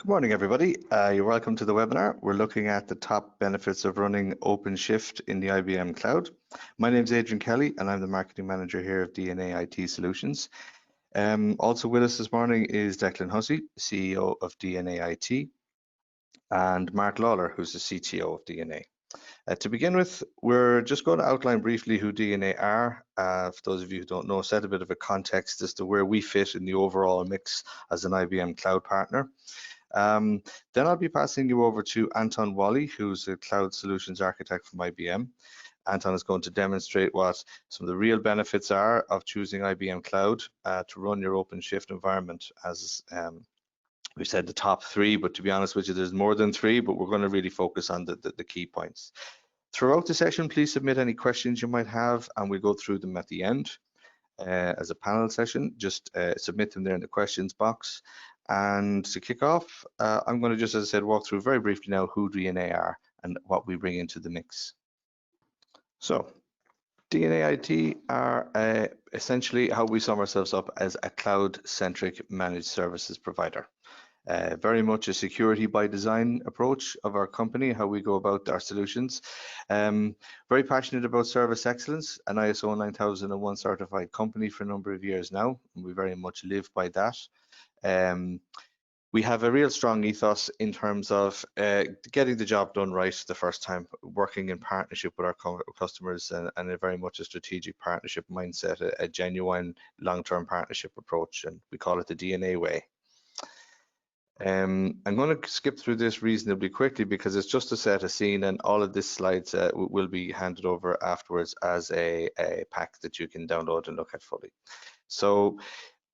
Good morning, everybody. You're welcome to the webinar. We're looking at the top benefits of running OpenShift in the IBM Cloud. My name is Adrian Kelly, and I'm the Marketing Manager here of DNA IT Solutions. Also with us this morning is Declan Hussey, CEO of DNA IT, and Mark Lawler, who's the CTO of DNA. To begin with, we're just going to outline briefly who DNA are. For those of you who don't know, set a bit of a context as to where we fit in the overall mix as an IBM Cloud partner. Then I'll be passing you over to Antony Walley, who's a cloud solutions architect from IBM. Anton is going to demonstrate what some of the real benefits are of choosing IBM Cloud to run your OpenShift environment. As we said, the top three, but to be honest with you, there's more than three, but we're going to really focus on the key points. Throughout the session, please submit any questions you might have, and we'll go through them at the end as a panel session. Just submit them there in the questions box. And to kick off, I'm going to just, as I said, walk through very briefly now who DNA are and what we bring into the mix. So DNA IT are essentially how we sum ourselves up as a cloud-centric managed services provider. Very much a security by design approach of our company, how we go about our solutions. Very passionate about service excellence, an ISO 9001 certified company for a number of years now, and we very much live by that. We have a real strong ethos in terms of getting the job done right the first time, working in partnership with our customers, and a very much a strategic partnership mindset, a genuine long-term partnership approach, and we call it the DNA way. I'm going to skip through this reasonably quickly because it's just to set a scene, and all of these slides will be handed over afterwards as a pack that you can download and look at fully. So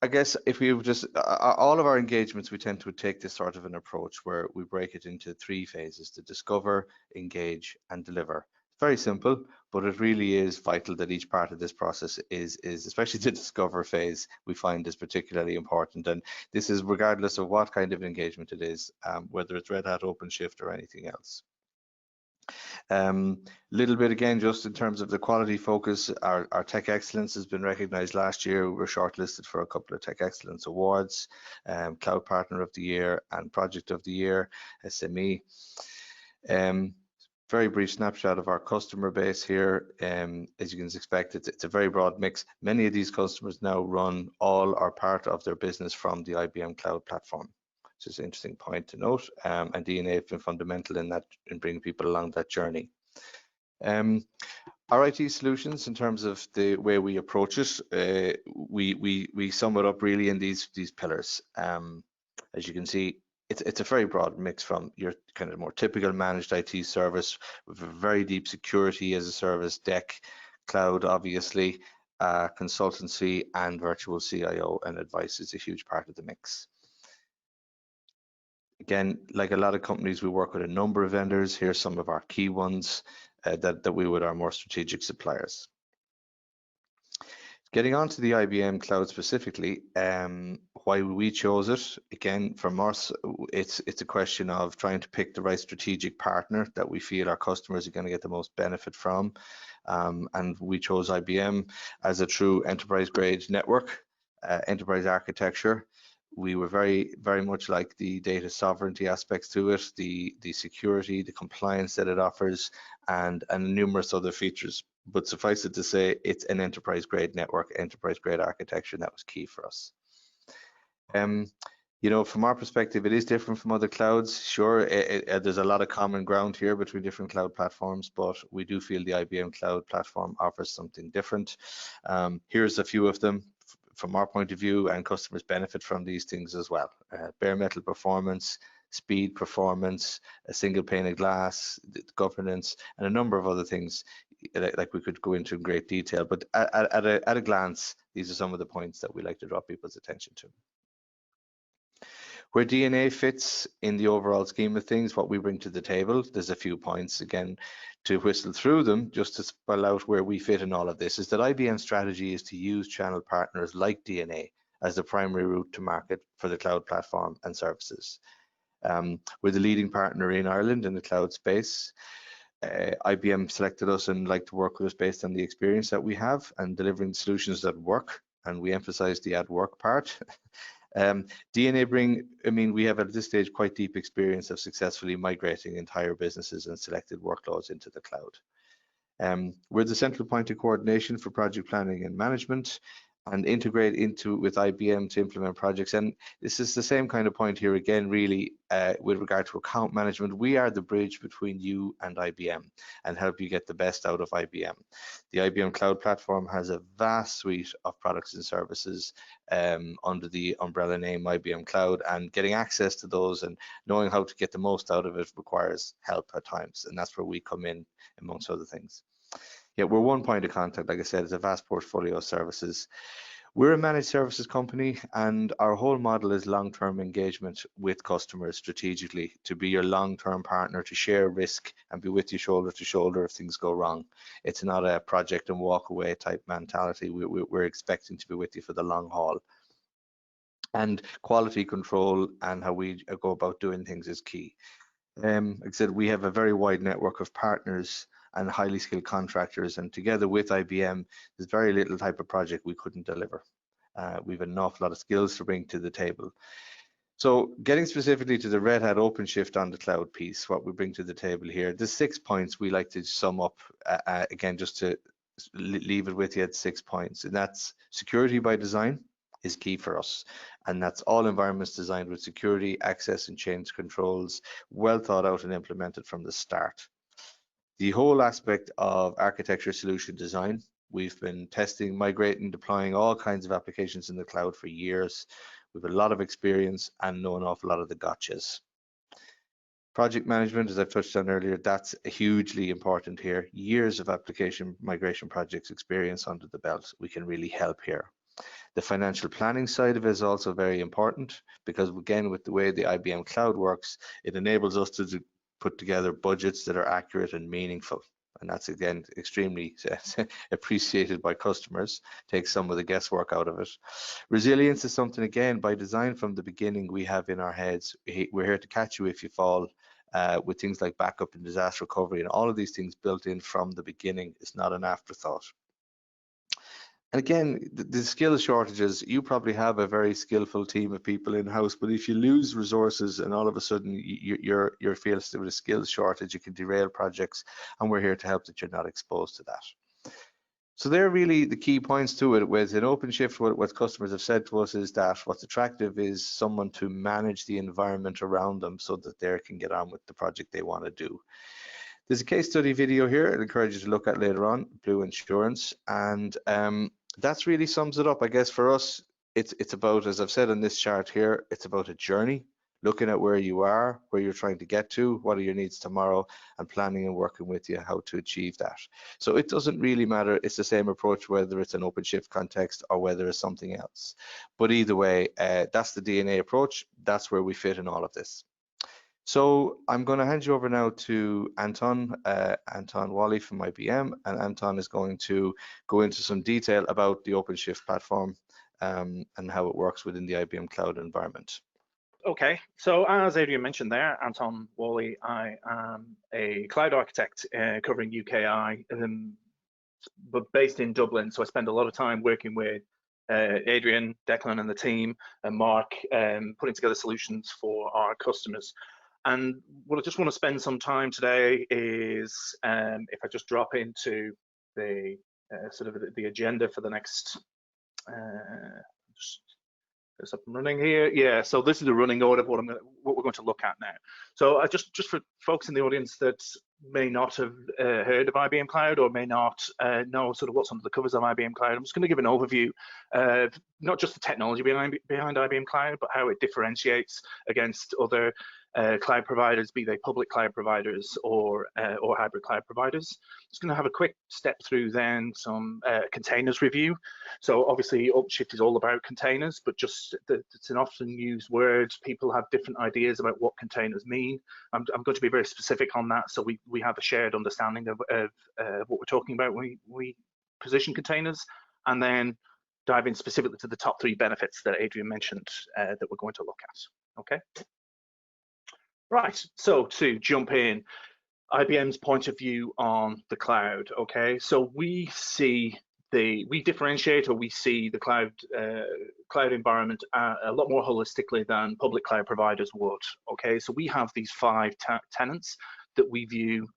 I guess if we just, all of our engagements, we tend to take this sort of an approach where we break it into three phases: to discover, engage, and deliver. Very simple, but it really is vital that each part of this process is especially the discover phase, we find is particularly important. And this is regardless of what kind of engagement it is, whether it's Red Hat Openshift or anything else. Little bit again, just in terms of the quality focus, our tech excellence has been recognized last year. We were shortlisted for a couple of tech excellence awards, Cloud Partner of the Year and Project of the Year, SME. Very brief snapshot of our customer base here. As you can expect, it's a very broad mix. Many of these customers now run all or part of their business from the IBM Cloud platform, which is an interesting point to note. And DNA have been fundamental in that, in bringing people along that journey. Our IT solutions, in terms of the way we approach it, we sum it up really in these pillars. As you can see, it's a very broad mix from your kind of more typical managed IT service with a very deep security as a service deck, cloud obviously, consultancy, and virtual CIO and advice is a huge part of the mix. Again, like a lot of companies, we work with a number of vendors. Here's some of our key ones that we would our more strategic suppliers. Getting on to the IBM Cloud specifically, why we chose it, again, from us, it's a question of trying to pick the right strategic partner that we feel our customers are going to get the most benefit from. And we chose IBM as a true enterprise grade network, enterprise architecture. We were very much like the data sovereignty aspects to it, the security, the compliance that it offers, and numerous other features. But suffice it to say, it's an enterprise grade network, enterprise grade architecture, and that was key for us. You know, from our perspective, it is different from other clouds. Sure, there's a lot of common ground here between different cloud platforms, but we do feel the IBM Cloud platform offers something different. Here's a few of them. From our point of view, and customers benefit from these things as well. Bare metal performance, speed performance, a single pane of glass, governance, and a number of other things like we could go into in great detail. But at a glance, these are some of the points that we like to draw people's attention to. Where DNA fits in the overall scheme of things, what we bring to the table, there's a few points, again, to whistle through them, just to spell out where we fit in all of this, is that IBM's strategy is to use channel partners like DNA as the primary route to market for the cloud platform and services. We're the leading partner in Ireland in the cloud space. IBM selected us and like to work with us based on the experience that we have and delivering solutions that work, and we emphasize the at work part. DNA we have at this stage quite deep experience of successfully migrating entire businesses and selected workloads into the cloud. We're the central point of coordination for project planning and management, and integrate with IBM to implement projects. And this is the same kind of point here again, really, with regard to account management. We are the bridge between you and IBM and help you get the best out of IBM. The IBM Cloud Platform has a vast suite of products and services under the umbrella name IBM Cloud, and getting access to those and knowing how to get the most out of it requires help at times, and that's where we come in, amongst other things. Yeah, we're one point of contact. Like I said, it's a vast portfolio of services. We're a managed services company, and our whole model is long-term engagement with customers strategically, to be your long-term partner, to share risk and be with you shoulder to shoulder if things go wrong. It's not a project and walk away type mentality. We're expecting to be with you for the long haul. And quality control and how we go about doing things is key. Like I said, we have a very wide network of partners and highly skilled contractors, and together with IBM, there's very little type of project we couldn't deliver. We've an awful lot of skills to bring to the table. So getting specifically to the Red Hat Openshift on the cloud piece, what we bring to the table here, the 6 points we like to sum up, again, just to leave it with you at 6 points, and that's security by design is key for us, and that's all environments designed with security, access and change controls, well thought out and implemented from the start. The whole aspect of architecture solution design, we've been testing, migrating, deploying all kinds of applications in the cloud for years. We've a lot of experience and know an awful lot of the gotchas. Project management, as I've touched on earlier, that's hugely important here. Years of application migration projects experience under the belt. We can really help here. The financial planning side of it is also very important, because again, with the way the IBM Cloud works, it enables us to put together budgets that are accurate and meaningful. And that's, again, extremely appreciated by customers, takes some of the guesswork out of it. Resilience is something, again, by design from the beginning, we have in our heads. We're here to catch you if you fall, with things like backup and disaster recovery, and all of these things built in from the beginning. It's not an afterthought. And again, the skill shortages, you probably have a very skillful team of people in-house, but if you lose resources and all of a sudden you're faced with a skills shortage, it can derail projects, and we're here to help that you're not exposed to that. So they're really the key points to it. With an OpenShift, what customers have said to us is that what's attractive is someone to manage the environment around them so that they can get on with the project they want to do. There's a case study video here I'd encourage you to look at later on, Blue Insurance, and that's really sums it up. I guess for us, it's about, as I've said on this chart here, it's about a journey, looking at where you are, where you're trying to get to, what are your needs tomorrow, and planning and working with you how to achieve that. So it doesn't really matter, it's the same approach whether it's an OpenShift context or whether it's something else. But either way, that's the DNA approach, that's where we fit in all of this. So I'm going to hand you over now to Antony Walley from IBM, and Anton is going to go into some detail about the OpenShift platform and how it works within the IBM Cloud environment. Okay, so as Adrian mentioned there, Antony Walley, I am a cloud architect covering UKI, but based in Dublin. So I spend a lot of time working with Adrian, Declan and the team, and Mark, putting together solutions for our customers. And what I just want to spend some time today is, if I just drop into the sort of the agenda for the next, just up and running here. Yeah, so this is the running order of what we're going to look at now. So just for folks in the audience that may not have heard of IBM Cloud or may not know sort of what's under the covers of IBM Cloud, I'm just going to give an overview of not just the technology behind IBM Cloud, but how it differentiates against other cloud providers, be they public cloud providers or hybrid cloud providers. Just going to have a quick step through then some containers review. So obviously OpenShift is all about containers, but just it's an often used word. People have different ideas about what containers mean. I'm going to be very specific on that, so we have a shared understanding of what we're talking about when we position containers, and then dive in specifically to the top 3 benefits that Adrian mentioned that we're going to look at. Okay. Right, so to jump in, IBM's point of view on the cloud, okay? So we see we differentiate, or we see the cloud environment a lot more holistically than public cloud providers would. Okay, so we have these 5 tenets that we view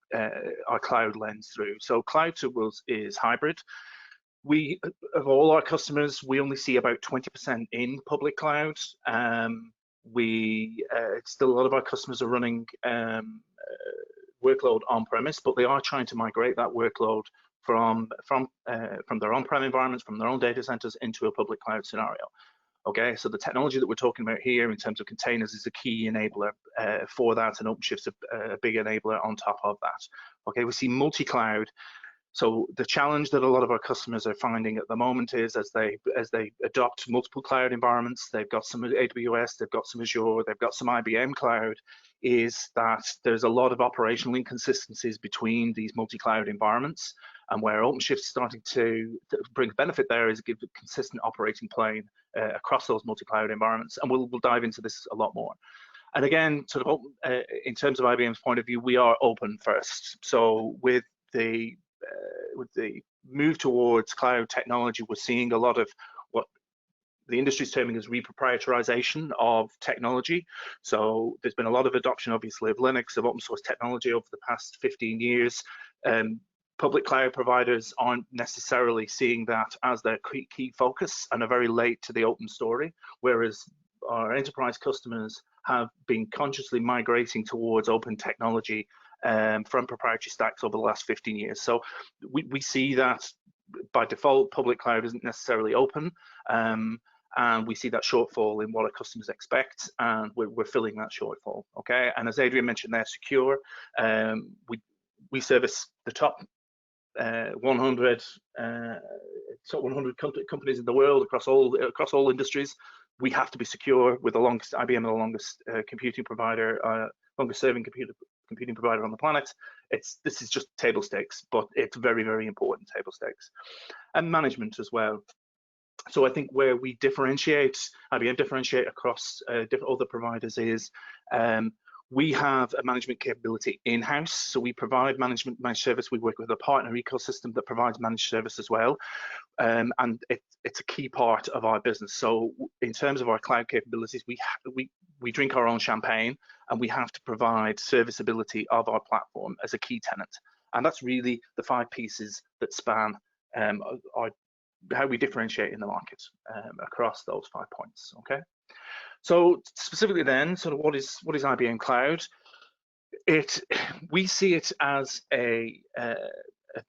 our cloud lens through. So cloud to us is hybrid. We, of all our customers, we only see about 20% in public cloud. Still a lot of our customers are running workload on-premise, but they are trying to migrate that workload from their on-prem environments, from their own data centers into a public cloud scenario. Okay, so the technology that we're talking about here in terms of containers is a key enabler for that, and OpenShift's a big enabler on top of that. Okay, we see multi-cloud. So the challenge that a lot of our customers are finding at the moment is as they adopt multiple cloud environments, they've got some AWS, they've got some Azure, they've got some IBM Cloud, is that there's a lot of operational inconsistencies between these multi-cloud environments. And where OpenShift's starting to bring benefit there is give a consistent operating plane across those multi-cloud environments. And we'll dive into this a lot more. And again, sort of in terms of IBM's point of view, we are open first. So with the move towards cloud technology, we're seeing a lot of what the industry's terming as reproprietarization of technology. So there's been a lot of adoption, obviously, of Linux, of open source technology over the past 15 years. Public cloud providers aren't necessarily seeing that as their key focus and are very late to the open story, whereas our enterprise customers have been consciously migrating towards open technology from proprietary stacks over the last 15 years. So we see that by default, public cloud isn't necessarily open, and we see that shortfall in what our customers expect, and we're filling that shortfall. Okay, and as Adrian mentioned, they're secure. We service the top 100 companies in the world across all industries. We have to be secure. With the longest IBM, the longest computing provider, longest serving computing provider on the planet. This is just table stakes, but it's very, very important table stakes. And management as well. So I think where we differentiate, IBM differentiate across different other providers is we have a management capability in-house. So we provide managed service. We work with a partner ecosystem that provides managed service as well. And it's a key part of our business. So in terms of our cloud capabilities, we drink our own champagne, and we have to provide serviceability of our platform as a key tenet. And that's really the 5 pieces that span how we differentiate in the market across those 5 points. Okay. So specifically then, sort of what is IBM Cloud? We see it as the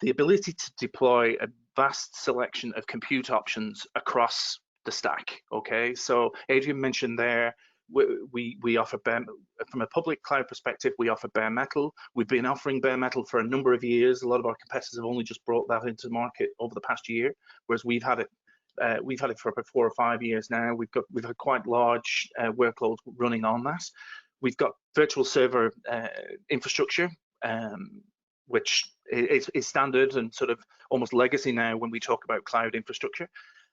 ability to deploy a vast selection of compute options across the stack. Okay, so Adrian mentioned there, we offer from a public cloud perspective, we offer bare metal. We've been offering bare metal for a number of years. A lot of our competitors have only just brought that into the market over the past year, whereas we've had it for about 4 or 5 years now. We've had quite large workloads running on that. We've got virtual server infrastructure, which is standard and sort of almost legacy now when we talk about cloud infrastructure.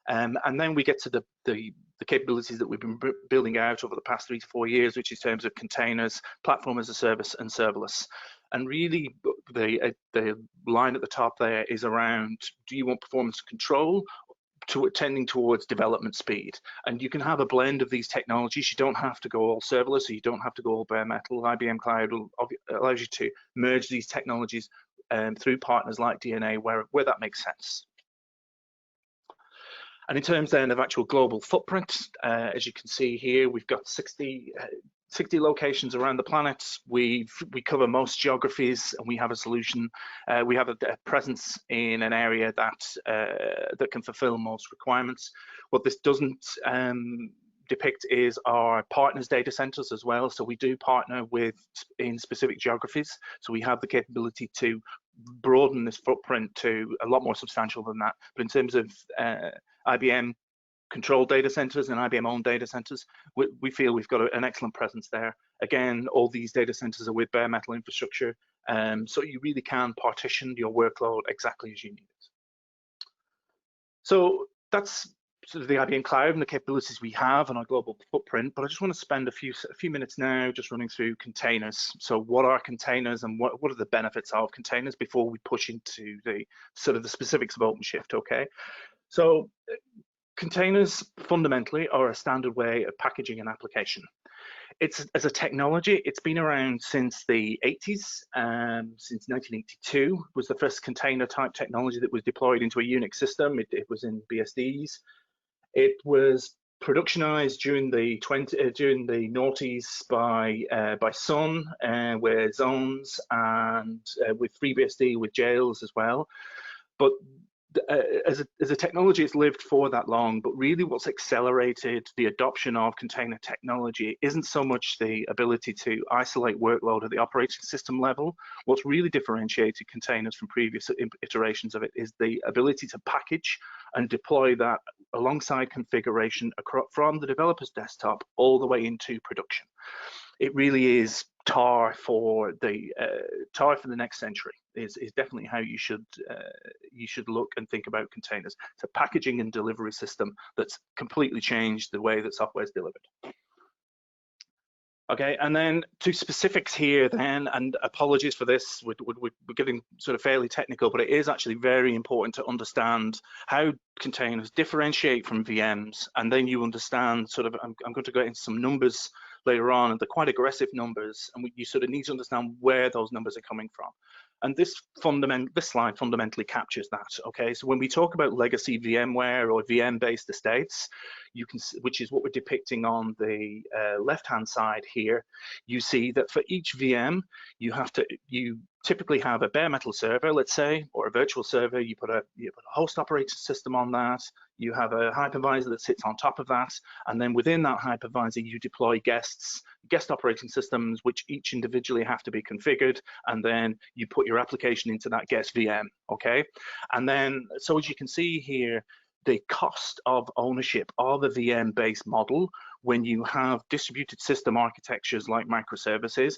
And then we get to the capabilities that we've been building out over the past 3 to 4 years, which is in terms of containers, platform as a service, and serverless. And really, the line at the top there is around: do you want performance control tending towards development speed? And you can have a blend of these technologies. You don't have to go all serverless, or you don't have to go all bare metal. IBM Cloud allows you to merge these technologies through partners like DNA where that makes sense. And in terms then of actual global footprint, as you can see here, we've got 60 locations around the planet. We cover most geographies, and we have a solution. We have a presence in an area that can fulfill most requirements. What this doesn't depict is our partners' data centers as well. So we do partner in specific geographies. So we have the capability to broaden this footprint to a lot more substantial than that. But in terms of IBM controlled data centers and IBM owned data centers, we feel we've got an excellent presence there. Again, all these data centers are with bare metal infrastructure, so you really can partition your workload exactly as you need it. So that's sort of the IBM Cloud and the capabilities we have and our global footprint, but I just want to spend a few minutes now just running through containers. So what are containers and what are the benefits of containers before we push into the sort of the specifics of OpenShift, okay? So containers fundamentally are a standard way of packaging an application. It's, as a technology, it's been around since the 80s. Since 1982 was the first container type technology that was deployed into a Unix system. It was in BSDs. It was productionized during the noughties by Sun, with zones and with FreeBSD with jails as well. But as a technology, it's lived for that long, but really what's accelerated the adoption of container technology isn't so much the ability to isolate workload at the operating system level. What's really differentiated containers from previous iterations of it is the ability to package and deploy that alongside configuration from the developer's desktop all the way into production. It really is tar for the next century. Is definitely how you should look and think about containers. It's a packaging and delivery system that's completely changed the way that software is delivered. Okay, and then to specifics here then, and apologies for this, we're getting sort of fairly technical, but it is actually very important to understand how containers differentiate from VMs, and then you understand sort of, I'm going to go into some numbers later on, and they're quite aggressive numbers, and you sort of need to understand where those numbers are coming from. And this slide fundamentally captures that. Okay, so when we talk about legacy VMware or VM-based estates, you can, which is what we're depicting on the left-hand side here, you see that for each VM, you typically have a bare metal server, let's say, or a virtual server. You put a host operating system on that. You have a hypervisor that sits on top of that, and then within that hypervisor, you deploy guest operating systems, which each individually have to be configured, and then you put your application into that guest VM, okay? And then, so as you can see here, the cost of ownership of a VM-based model, when you have distributed system architectures like microservices,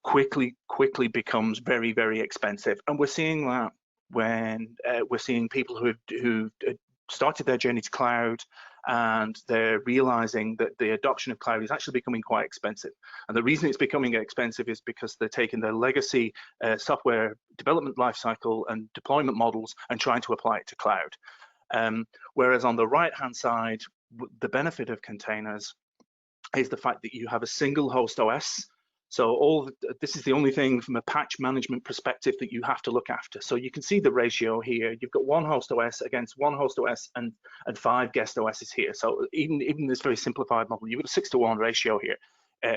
quickly becomes very, very expensive. And we're seeing that when we're seeing people who started their journey to cloud, and they're realizing that the adoption of cloud is actually becoming quite expensive. And the reason it's becoming expensive is because they're taking their legacy software development lifecycle and deployment models and trying to apply it to cloud. Whereas on the right-hand side, the benefit of containers is the fact that you have a single host OS. So this is the only thing from a patch management perspective that you have to look after. So you can see the ratio here. You've got one host OS against one host OS and 5 guest OSs here. So even this very simplified model, you've got a 6-to-1 ratio here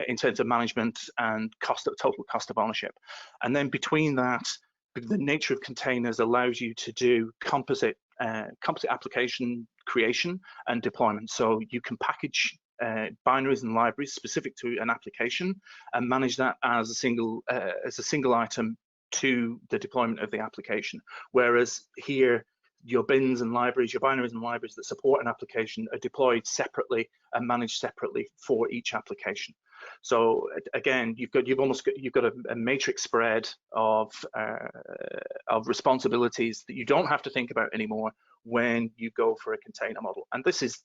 in terms of management and total cost of ownership. And then between that, the nature of containers allows you to do composite application creation and deployment. So you can package binaries and libraries specific to an application and manage that as a single item to the deployment of the application. Whereas here, your bins and libraries, your binaries and libraries that support an application are deployed separately and managed separately for each application. So again, you've got a matrix spread of responsibilities that you don't have to think about anymore when you go for a container model. And this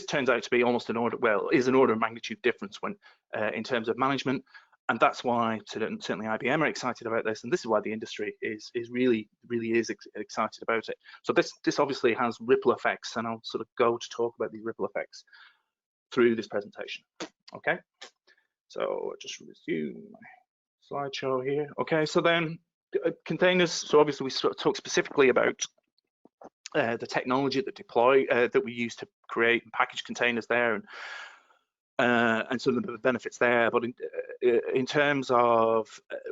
turns out to be almost an order of magnitude difference when in terms of management, and that's why certainly IBM are excited about this, and this is why the industry is really excited about it. So this obviously has ripple effects, and I'll sort of go to talk about these ripple effects through this presentation. Okay, so just resume my slideshow here. Okay, so then containers. So obviously we sort of talk specifically about the technology that we use to create and package containers there, and some of the benefits there. But in terms of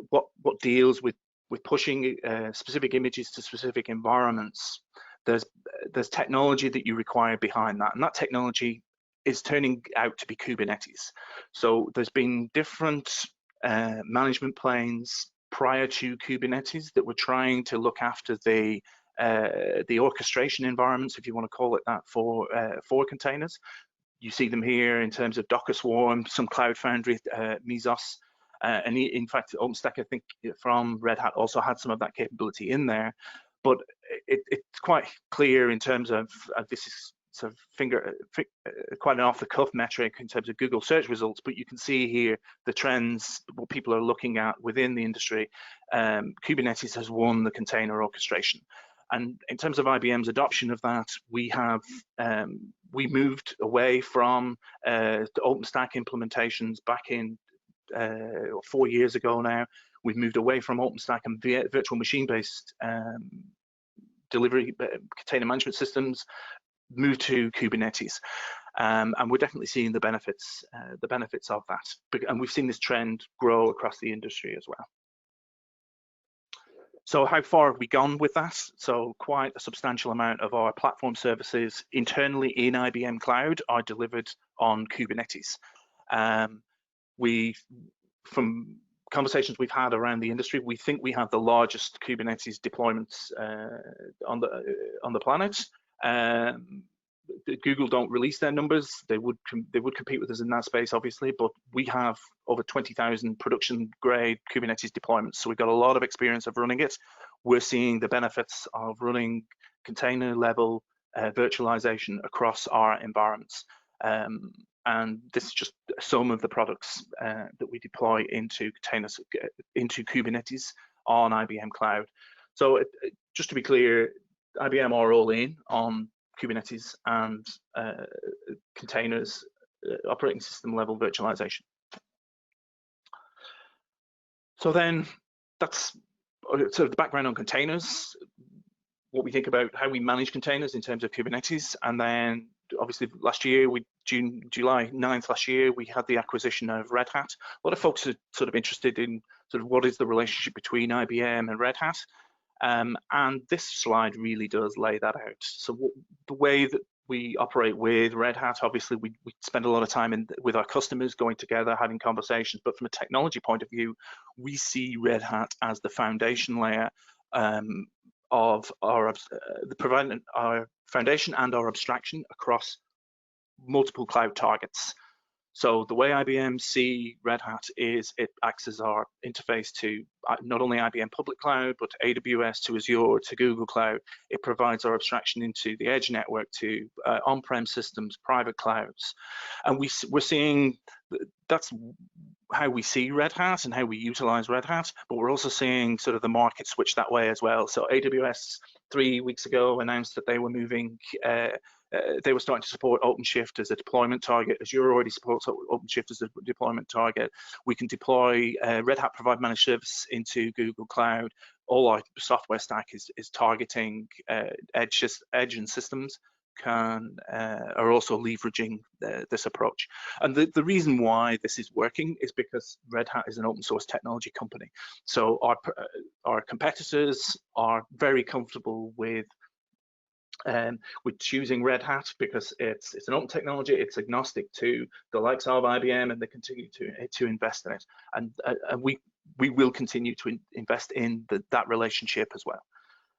what deals with pushing specific images to specific environments, there's technology that you require behind that, and that technology is turning out to be Kubernetes. So there's been different management planes prior to Kubernetes that were trying to look after the orchestration environments, if you want to call it that, for containers. You see them here in terms of Docker Swarm, some Cloud Foundry, Mesos, and in fact, OpenStack, I think, from Red Hat also had some of that capability in there. But it's quite clear in terms of this is sort of quite an off-the-cuff metric in terms of Google search results, but you can see here the trends, what people are looking at within the industry. Kubernetes has won the container orchestration. And in terms of IBM's adoption of that, we moved away from the OpenStack implementations back in 4 years ago now. We've moved away from OpenStack and virtual machine-based delivery container management systems, moved to Kubernetes, and we're definitely seeing the benefits of that. And we've seen this trend grow across the industry as well. So how far have we gone with that? So quite a substantial amount of our platform services internally in IBM Cloud are delivered on Kubernetes. From conversations we've had around the industry, we think we have the largest Kubernetes deployments on the planet. Google don't release their numbers. They would compete with us in that space, obviously, but we have over 20,000 production grade Kubernetes deployments. So we've got a lot of experience of running it. We're seeing the benefits of running container level virtualization across our environments. And this is just some of the products that we deploy into Kubernetes on IBM Cloud. So just to be clear, IBM are all in on Kubernetes and containers, operating system level virtualization. So then that's sort of the background on containers, what we think about how we manage containers in terms of Kubernetes. And then obviously last year, July 9th last year, we had the acquisition of Red Hat. A lot of folks are sort of interested in sort of what is the relationship between IBM and Red Hat. And this slide really does lay that out. So the way that we operate with Red Hat, obviously we spend a lot of time with our customers going together, having conversations, but from a technology point of view, we see Red Hat as the foundation layer of providing our foundation and our abstraction across multiple cloud targets. So the way IBM see Red Hat is it acts as our interface to not only IBM public cloud, but to AWS, to Azure, to Google Cloud. It provides our abstraction into the edge network, to on-prem systems, private clouds. And we're seeing that's how we see Red Hat and how we utilize Red Hat, but we're also seeing sort of the market switch that way as well. So AWS 3 weeks ago announced that they were moving they were starting to support Openshift as a deployment target. Azure already supports Openshift as a deployment target. We can deploy Red Hat Provide Managed Service into Google Cloud. All our software stack is targeting edge and systems are also leveraging this approach. And the reason why this is working is because Red Hat is an open source technology company. So our competitors are very comfortable with choosing Red Hat because it's an open technology, it's agnostic to the likes of IBM, and they continue to invest in it. And we will continue to invest in that relationship as well,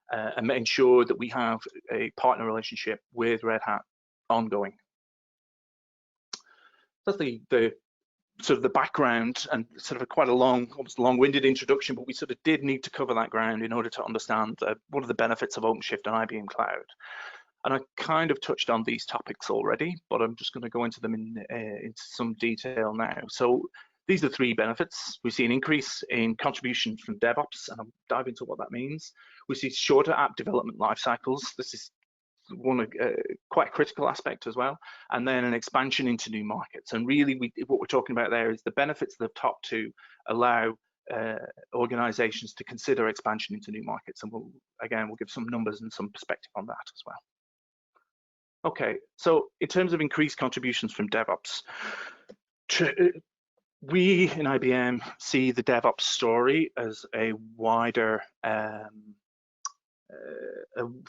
and ensure that we have a partner relationship with Red Hat ongoing. That's the sort of the background and sort of quite a almost long-winded introduction, but we sort of did need to cover that ground in order to understand what are the benefits of OpenShift and IBM Cloud. And I kind of touched on these topics already, but I'm just going to go into them into some detail now. So these are 3 benefits. We see an increase in contribution from DevOps, and I'll dive into what that means. We see shorter app development life cycles. This is quite a critical aspect as well. And then an expansion into new markets. And really, what we're talking about there is the benefits of the top 2 allow organizations to consider expansion into new markets. And we'll give some numbers and some perspective on that as well. Okay, so in terms of increased contributions from DevOps, we in IBM see the DevOps story as a wider, from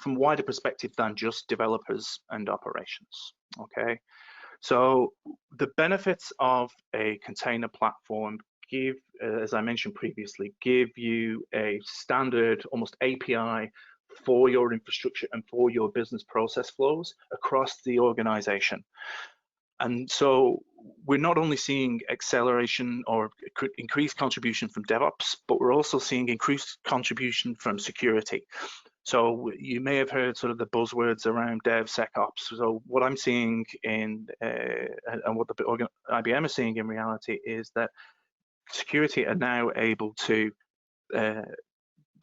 a wider perspective than just developers and operations. Okay, so the benefits of a container platform give, as I mentioned previously, give you a standard, almost API for your infrastructure and for your business process flows across the organization. And so we're not only seeing acceleration or increased contribution from DevOps, but we're also seeing increased contribution from security. So you may have heard sort of the buzzwords around DevSecOps. So what I'm seeing in, and what the IBM is seeing in reality is that security are now able to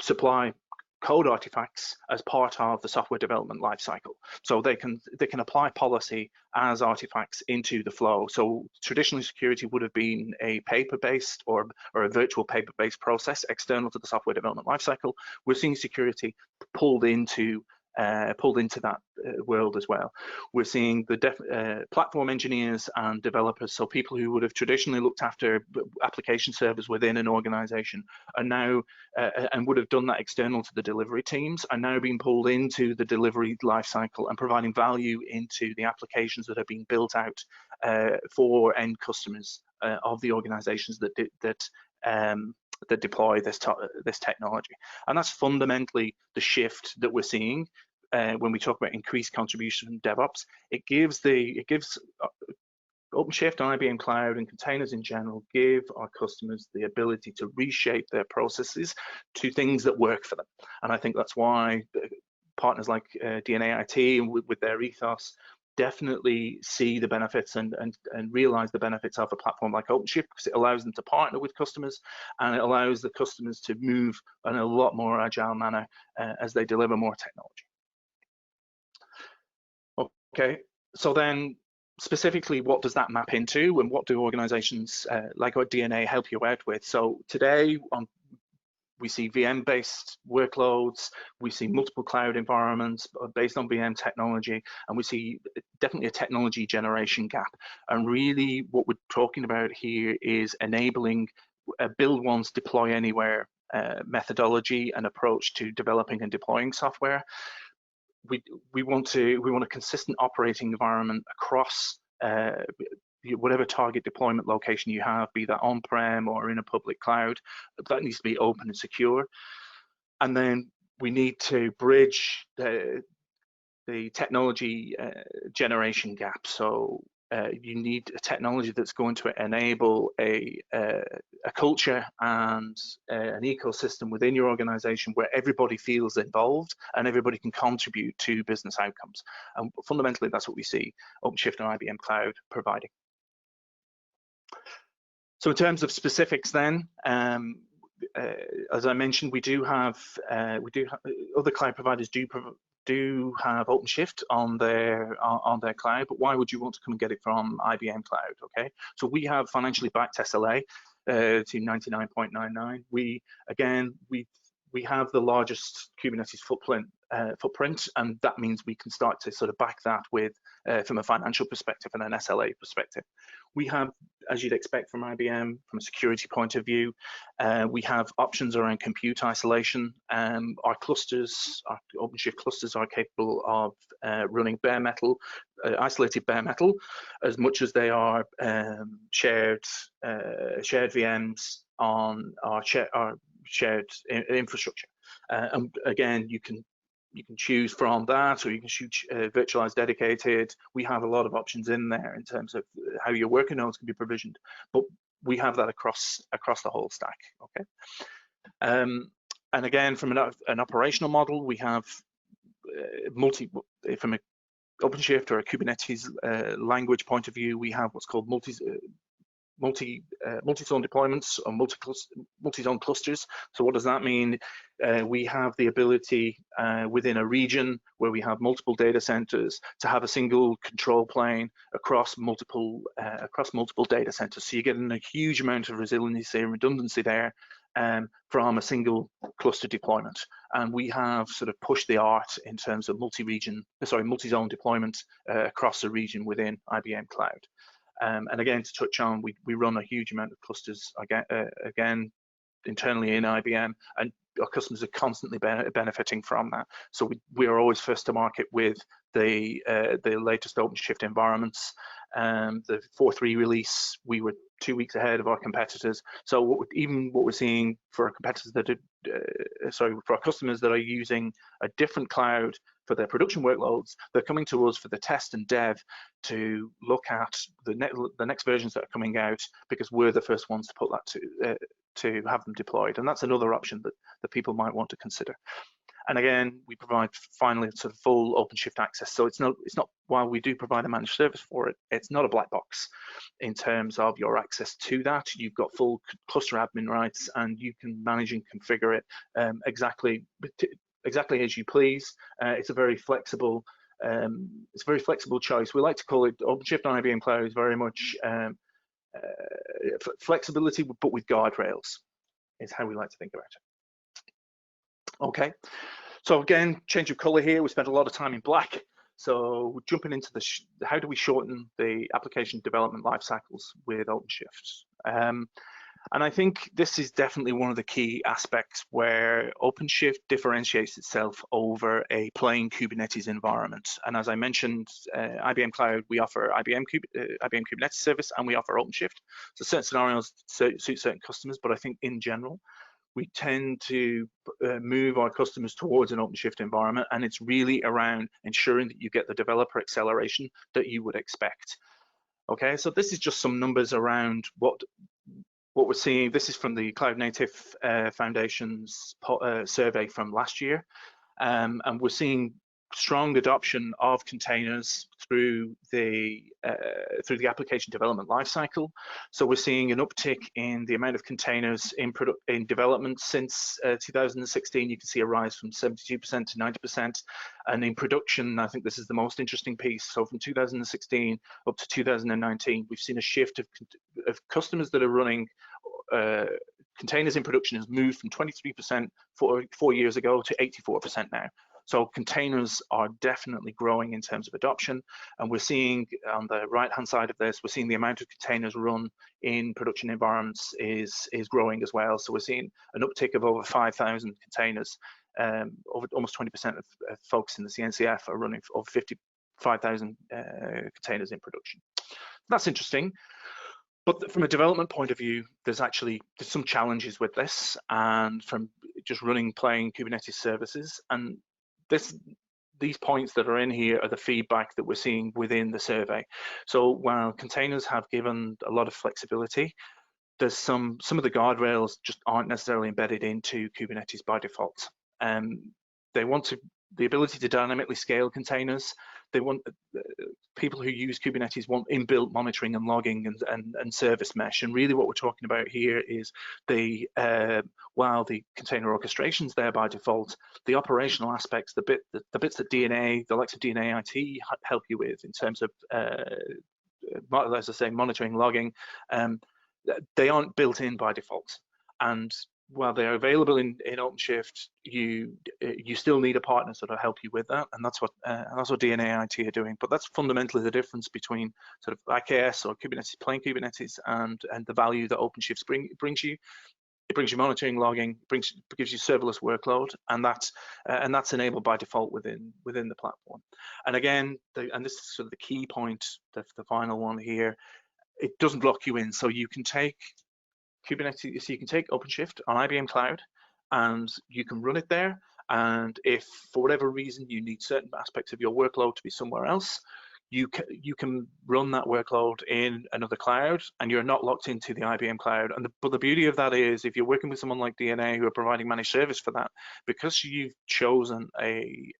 supply code artifacts as part of the software development lifecycle. So they can apply policy as artifacts into the flow. So traditionally security would have been a paper-based or a virtual paper-based process external to the software development lifecycle. We're seeing security pulled into that world as well. We're seeing the platform engineers and developers, so people who would have traditionally looked after application servers within an organization are now, and would have done that external to the delivery teams, are now being pulled into the delivery lifecycle and providing value into the applications that are being built out for end customers of the organizations that deploy this technology. And that's fundamentally the shift that we're seeing when we talk about increased contribution from DevOps. It gives OpenShift and IBM Cloud and containers in general give our customers the ability to reshape their processes to things that work for them. And I think that's why partners like DNA IT with their ethos definitely see the benefits and realize the benefits of a platform like OpenShift, because it allows them to partner with customers and it allows the customers to move in a lot more agile manner as they deliver more technology. Okay, so then specifically, what does that map into and what do organizations like our DNA help you out with? So today we see VM-based workloads, we see multiple cloud environments based on VM technology, and we see definitely a technology generation gap. And really what we're talking about here is enabling a build once, deploy anywhere methodology and approach to developing and deploying software. We want a consistent operating environment across whatever target deployment location you have, be that on-prem or in a public cloud. That needs to be open and secure. And then we need to bridge the technology generation gap. So you need a technology that's going to enable a culture and an ecosystem within your organization where everybody feels involved and everybody can contribute to business outcomes. And fundamentally, that's what we see OpenShift and IBM Cloud providing. So in terms of specifics then, as I mentioned, we do have other cloud providers do have OpenShift on their cloud, but why would you want to come and get it from IBM Cloud? Okay, so we have financially backed SLA to 99.99. We have the largest Kubernetes footprint, and that means we can start to sort of back that with from a financial perspective and an SLA perspective. We have, as you'd expect from IBM, from a security point of view, we have options around compute isolation. Our clusters, our OpenShift clusters, are capable of running bare metal, isolated bare metal, as much as they are shared VMs on our shared infrastructure. And again, you can choose from that, or you can choose virtualized dedicated. We have a lot of options in there in terms of how your worker nodes can be provisioned, but we have that across the whole stack. Okay, and again, from an operational model, we have from a OpenShift or a Kubernetes language point of view, we have what's called multi-zone deployments or multi-zone clusters. So what does that mean? We have the ability within a region where we have multiple data centers to have a single control plane across multiple data centers. So you're getting a huge amount of resiliency and redundancy there from a single cluster deployment. And we have sort of pushed the art in terms of multi-zone deployment across the region within IBM Cloud. And again, to touch on, we run a huge amount of clusters again internally in IBM, and our customers are constantly benefiting from that. So we are always first to market with the latest OpenShift environments. The 4.3 release, we were 2 weeks ahead of our competitors. So what we're seeing for our competitors for our customers that are using a different cloud for their production workloads, they're coming to us for the test and dev to look at the next versions that are coming out, because we're the first ones to put that to have them deployed. And that's another option that people might want to consider. And again, we provide finally sort of full OpenShift access. So it's not while we do provide a managed service for it, it's not a black box in terms of your access to that. You've got full cluster admin rights, and you can manage and configure it exactly as you please. It's a very flexible choice. We like to call it OpenShift on IBM Cloud is very much flexibility, but with guardrails, is how we like to think about it. Okay, so again, change of color here. We spent a lot of time in black. So we're jumping into how do we shorten the application development life cycles with OpenShift? And I think this is definitely one of the key aspects where OpenShift differentiates itself over a plain Kubernetes environment. And as I mentioned, IBM Cloud, we offer IBM Kubernetes service, and we offer OpenShift. So certain scenarios suit certain customers, but I think in general, we tend to move our customers towards an OpenShift environment, and it's really around ensuring that you get the developer acceleration that you would expect. Okay, so this is just some numbers around what we're seeing. This is from the Cloud Native Foundation's survey from last year, and we're seeing strong adoption of containers through the application development lifecycle. So we're seeing an uptick in the amount of containers in development since 2016. You can see a rise from 72% to 90%, and in production, I think this is the most interesting piece. So from 2016 up to 2019, we've seen a shift of customers that are running containers in production has moved from 23% 4 years ago to 84% now. So containers are definitely growing in terms of adoption, and we're seeing on the right-hand side of this, we're seeing the amount of containers run in production environments is growing as well. So we're seeing an uptick of over 5,000 containers. Over almost 20% of folks in the CNCF are running over 55,000 containers in production. That's interesting. But from a development point of view, there's some challenges with this, and from just running plain Kubernetes services. And these points that are in here are the feedback that we're seeing within the survey. So while containers have given a lot of flexibility, there's some of the guardrails just aren't necessarily embedded into Kubernetes by default. They want the ability to dynamically scale containers. They want people who use Kubernetes want inbuilt monitoring and logging and service mesh. And really what we're talking about here is while the container orchestration's there by default, the operational aspects, the bits that DNA, the likes of DNA IT help you with in terms of, as I say, monitoring, logging, they aren't built in by default. And while they're available in OpenShift, you still need a partner to sort of help you with that, and that's what DNA IT are doing. But that's fundamentally the difference between sort of IKS or Kubernetes, plain Kubernetes, and the value that OpenShift brings you. It brings you monitoring, logging, gives you serverless workload, and that's enabled by default within the platform. And again, and this is sort of the key point, the final one here. It doesn't lock you in, so you can take Kubernetes, so you can take OpenShift on IBM Cloud, and you can run it there. And if for whatever reason you need certain aspects of your workload to be somewhere else, you can run that workload in another cloud, and you're not locked into the IBM Cloud. But the beauty of that is, if you're working with someone like DNA who are providing managed service for that, because you've chosen a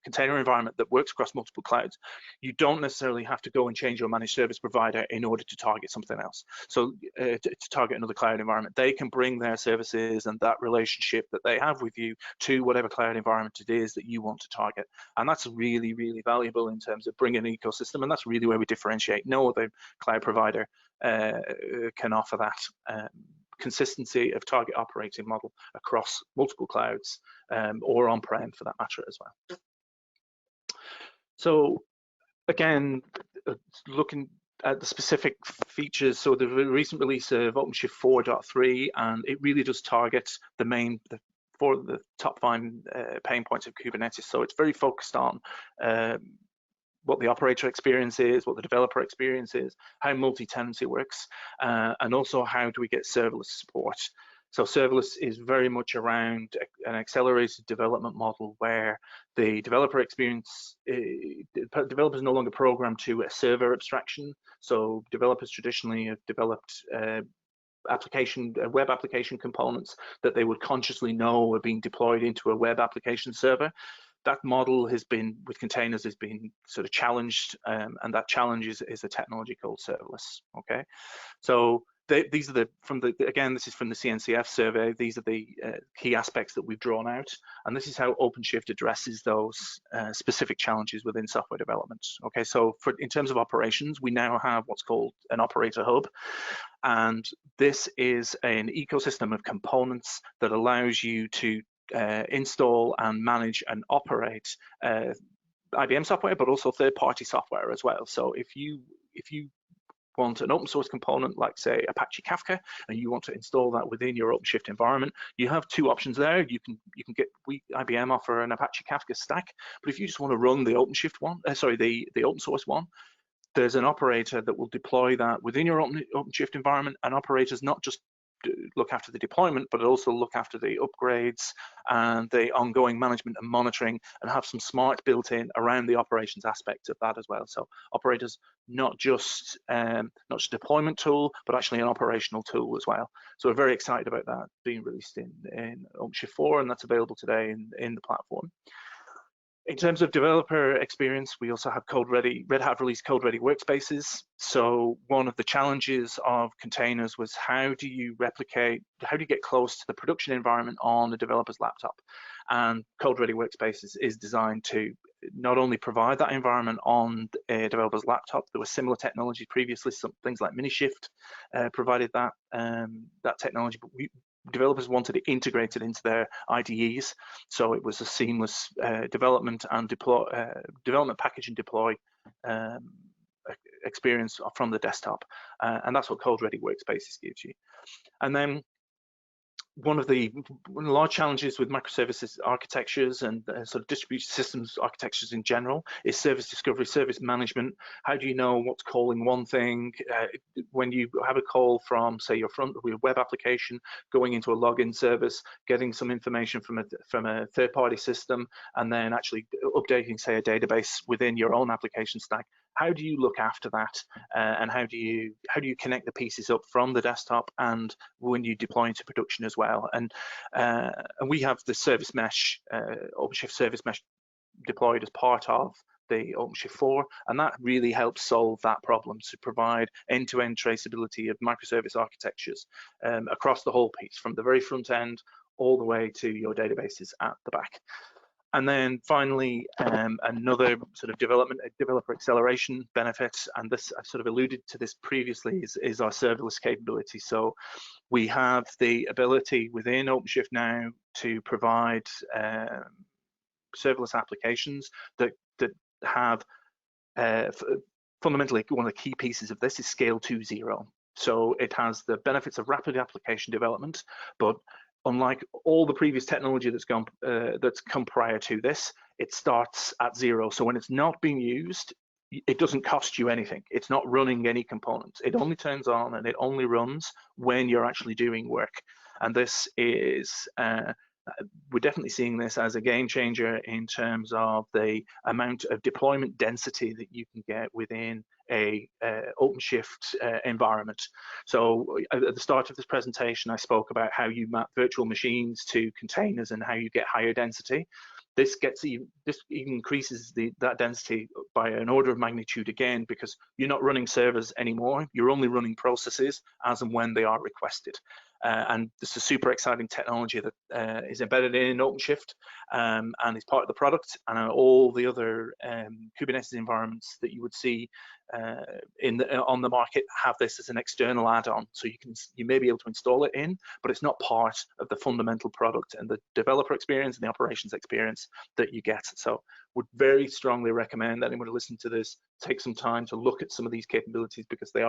container environment that works across multiple clouds, you don't necessarily have to go and change your managed service provider in order to target something else. So to target another cloud environment, they can bring their services and that relationship that they have with you to whatever cloud environment it is that you want to target. And that's really, really valuable in terms of bringing an ecosystem, and that's really where we differentiate. No other cloud provider can offer that. Consistency of target operating model across multiple clouds, or on-prem for that matter as well. So again, looking at the specific features, so the recent release of OpenShift 4.3, and it really does target the top 5 pain points of Kubernetes. So it's very focused on what the operator experience is, what the developer experience is, how multi-tenancy works, and also how do we get serverless support. So serverless is very much around an accelerated development model where the developer experience, developers no longer programmed to a server abstraction. So developers traditionally have developed web application components that they would consciously know are being deployed into a web application server. That model has been, with containers, has been sort of challenged, and that challenge is a technology called serverless. Okay, so these are again, this is from the CNCF survey. These are the key aspects that we've drawn out, and this is how OpenShift addresses those specific challenges within software development. Okay, so in terms of operations, we now have what's called an operator hub, and this is an ecosystem of components that allows you to install and manage and operate IBM software, but also third-party software as well. So if you want an open source component like, say, Apache Kafka, and you want to install that within your OpenShift environment, you have two options there. You can get, IBM offer an Apache Kafka stack, but if you just want to run the OpenShift one, the open source one, there's an operator that will deploy that within your OpenShift environment, and operators not just look after the deployment, but also look after the upgrades and the ongoing management and monitoring, and have some smart built in around the operations aspect of that as well. So operators, not just a deployment tool, but actually an operational tool as well. So we're very excited about that being released in OpenShift 4, and that's available today in the platform. In terms of developer experience, we also have Red Hat released code-ready workspaces. So one of the challenges of containers was how do you get close to the production environment on a developer's laptop? And code-ready workspaces is designed to not only provide that environment on a developer's laptop. There was similar technology previously, some things like Minishift provided that technology, but developers wanted it integrated into their IDEs, so it was a seamless development package and deploy experience from the desktop, and that's what code-ready workspaces gives you. And then one of the large challenges with microservices architectures and sort of distributed systems architectures in general is service discovery, service management. How do you know what's calling one thing when you have a call from, say, your web application going into a login service, getting some information from a third-party system, and then actually updating, say, a database within your own application stack? How do you look after that, and how do you connect the pieces up from the desktop and when you deploy into production as well? And we have the service mesh, OpenShift service mesh, deployed as part of the OpenShift 4, and that really helps solve that problem to provide end-to-end traceability of microservice architectures across the whole piece, from the very front end all the way to your databases at the back. And then finally, another sort of developer acceleration benefit, and this, I've sort of alluded to this previously, is our serverless capability. So we have the ability within OpenShift now to provide serverless applications that have, fundamentally, one of the key pieces of this is scale to zero. So it has the benefits of rapid application development, but unlike all the previous technology that's come prior to this, it starts at zero. So when it's not being used, it doesn't cost you anything. It's not running any components. It only turns on and it only runs when you're actually doing work. And this is, we're definitely seeing this as a game changer in terms of the amount of deployment density that you can get within a OpenShift environment. So at the start of this presentation, I spoke about how you map virtual machines to containers and how you get higher density. This increases that density by an order of magnitude again, because you're not running servers anymore. You're only running processes as and when they are requested. And this is a super exciting technology that is embedded in OpenShift and is part of the product, and all the other Kubernetes environments that you would see on the market have this as an external add-on. So you may be able to install it in, but it's not part of the fundamental product and the developer experience and the operations experience that you get. So would very strongly recommend anyone who listen to this take some time to look at some of these capabilities, because they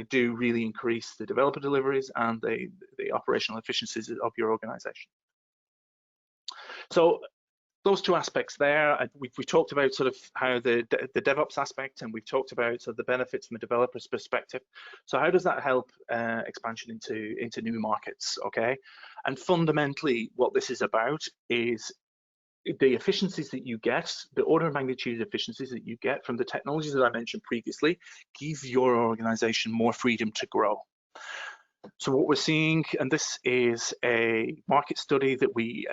do really increase the developer deliveries and the operational efficiencies of your organization. So those two aspects there, we've talked about sort of how the DevOps aspect, and we've talked about sort of the benefits from a developer's perspective. So how does that help expansion into new markets? Okay, and fundamentally what this is about is the efficiencies that you get, the order of magnitude efficiencies that you get from the technologies that I mentioned previously, give your organization more freedom to grow. So what we're seeing, and this is a market study that we've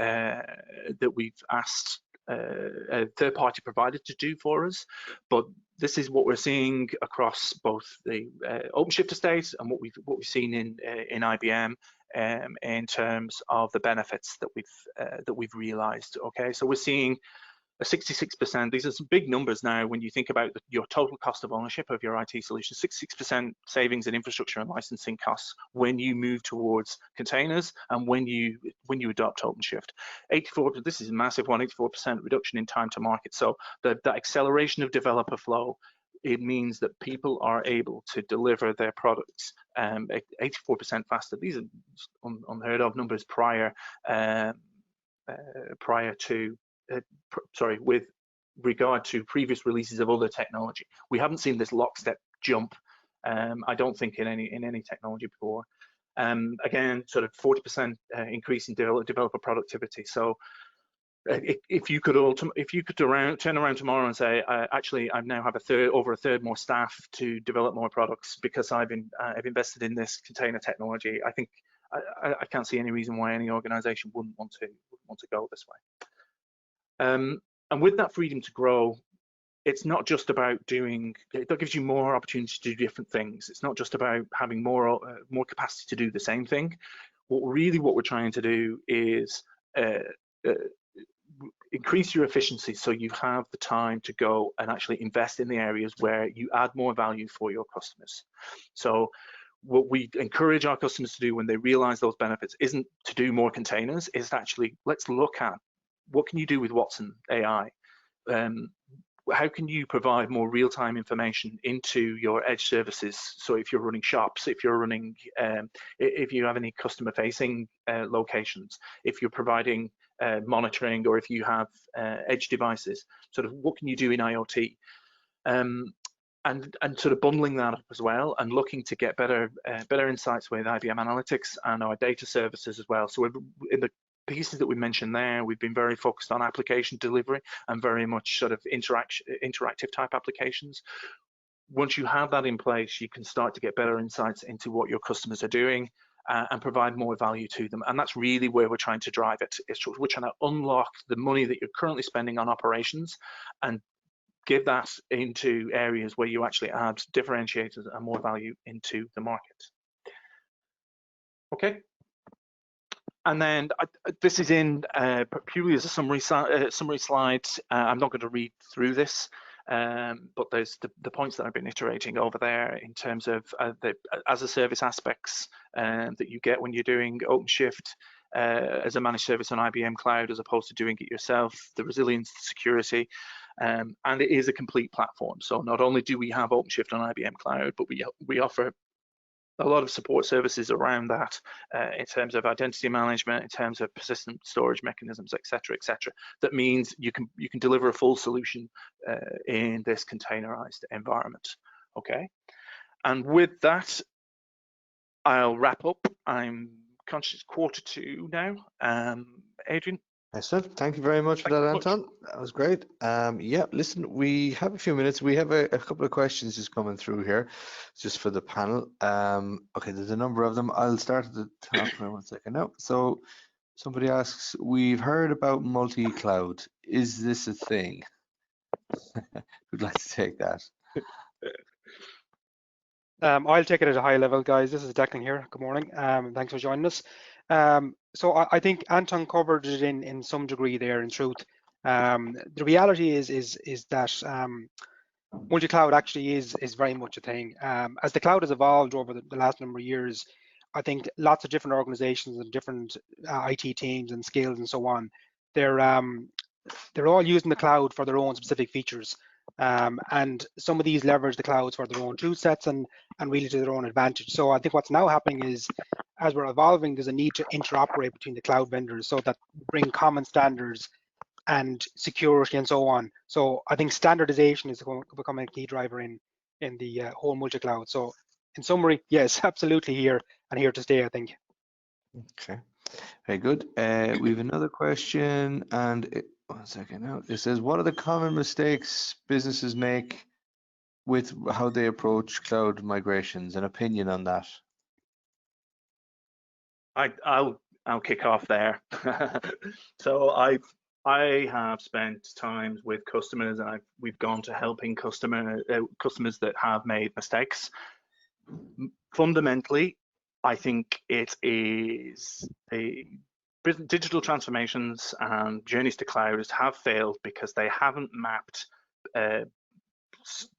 asked a third-party provider to do for us, but this is what we're seeing across both the OpenShift estate and what we've seen in IBM in terms of the benefits that we've realized. Okay, so we're seeing a 66%. These are some big numbers now when you think about your total cost of ownership of your IT solution. 66% savings in infrastructure and licensing costs when you move towards containers and when you adopt OpenShift. 84%. This is a massive one. 84% reduction in time to market. So that acceleration of developer flow. It means that people are able to deliver their products 84% faster. These are unheard of numbers prior to. With regard to previous releases of other technology. We haven't seen this lockstep jump, I don't think, in any technology before. Again, sort of 40% increase in developer productivity. So if you could turn around tomorrow and say, actually, I now have over a third more staff to develop more products because I've invested in this container technology, I think I can't see any reason why any organization wouldn't want to go this way. And with that freedom to grow, it's not just about that gives you more opportunity to do different things. It's not just about having more capacity to do the same thing. What we're trying to do is increase your efficiency so you have the time to go and actually invest in the areas where you add more value for your customers. So what we encourage our customers to do when they realize those benefits isn't to do more containers, is to actually, let's look at what can you do with Watson AI? How can you provide more real-time information into your edge services? So if you're running shops, if you're running, if you have any customer-facing locations, if you're providing monitoring, or if you have edge devices, sort of what can you do in IoT? And sort of bundling that up as well, and looking to get better insights with IBM Analytics and our data services as well. So in the pieces that we mentioned there, we've been very focused on application delivery and very much sort of interactive type applications. Once you have that in place, you can start to get better insights into what your customers are doing and provide more value to them. And that's really where we're trying to drive it. We're trying to unlock the money that you're currently spending on operations and give that into areas where you actually add differentiators and more value into the market. Okay. And then this is in purely as a summary slide. I'm not going to read through this, but there's the points that I've been iterating over there in terms of the as a service aspects that you get when you're doing OpenShift as a managed service on IBM Cloud, as opposed to doing it yourself, the resilience, the security, and it is a complete platform. So not only do we have OpenShift on IBM Cloud, but we offer a lot of support services around that in terms of identity management, in terms of persistent storage mechanisms, etc., etc. That means you can deliver a full solution in this containerized environment. Okay, and with that, I'll wrap up. I'm conscious 1:45 now. Adrian. Excellent. Thank you very much for that, Anton. That was great. Yeah, listen, we have a few minutes. We have a couple of questions just coming through here, just for the panel. Okay, there's a number of them. I'll start at the top for 1 second now. So somebody asks, we've heard about multi-cloud. Is this a thing? Who'd like to take that? I'll take it at a high level, guys. This is Declan here. Good morning. Thanks for joining us. So I think Anton covered it in some degree there, in truth. The reality is that multi-cloud actually is very much a thing. As the cloud has evolved over the last number of years, I think lots of different organizations and different IT teams and skills and so on, they're all using the cloud for their own specific features. And some of these leverage the clouds for their own tool sets and really to their own advantage. So I think what's now happening is, as we're evolving, there's a need to interoperate between the cloud vendors so that bring common standards and security and so on. So I think standardization is going to become a key driver in the whole multi-cloud. So in summary, yes, absolutely here and here to stay, I think. Okay, very good. We have another question, and 1 second now. It says, what are the common mistakes businesses make with how they approach cloud migrations? An opinion on that? I'll kick off there. So I have spent time with customers, and we've gone to helping customers that have made mistakes. Fundamentally, I think it is digital transformations and journeys to clouds have failed because they haven't mapped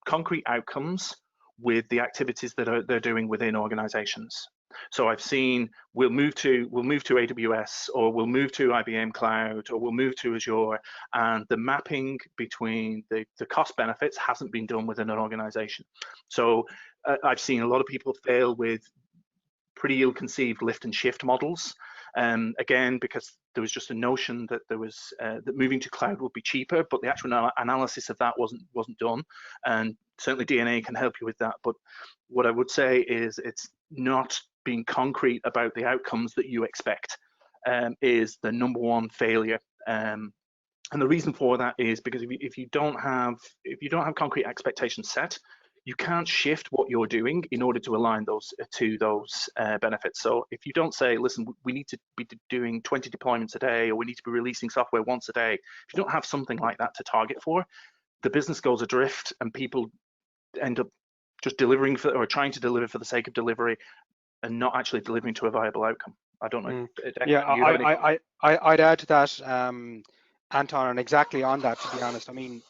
concrete outcomes with the activities that they're doing within organizations. So I've seen we'll move to AWS, or we'll move to IBM Cloud, or we'll move to Azure, and the mapping between the cost benefits hasn't been done within an organization. So I've seen a lot of people fail with pretty ill-conceived lift and shift models. Again, because there was just a notion that there was that moving to cloud would be cheaper, but the actual analysis of that wasn't done. And certainly DNA can help you with that. But what I would say is it's not being concrete about the outcomes that you expect is the number one failure. And the reason for that is because if you don't have concrete expectations set, you can't shift what you're doing in order to align those benefits. So if you don't say, listen, we need to be doing 20 deployments a day, or we need to be releasing software once a day, if you don't have something like that to target for, the business goes adrift and people end up just delivering or trying to deliver for the sake of delivery and not actually delivering to a viable outcome. I don't know. Yeah, I'd add to that, Anton, and exactly on that, to be honest. I mean,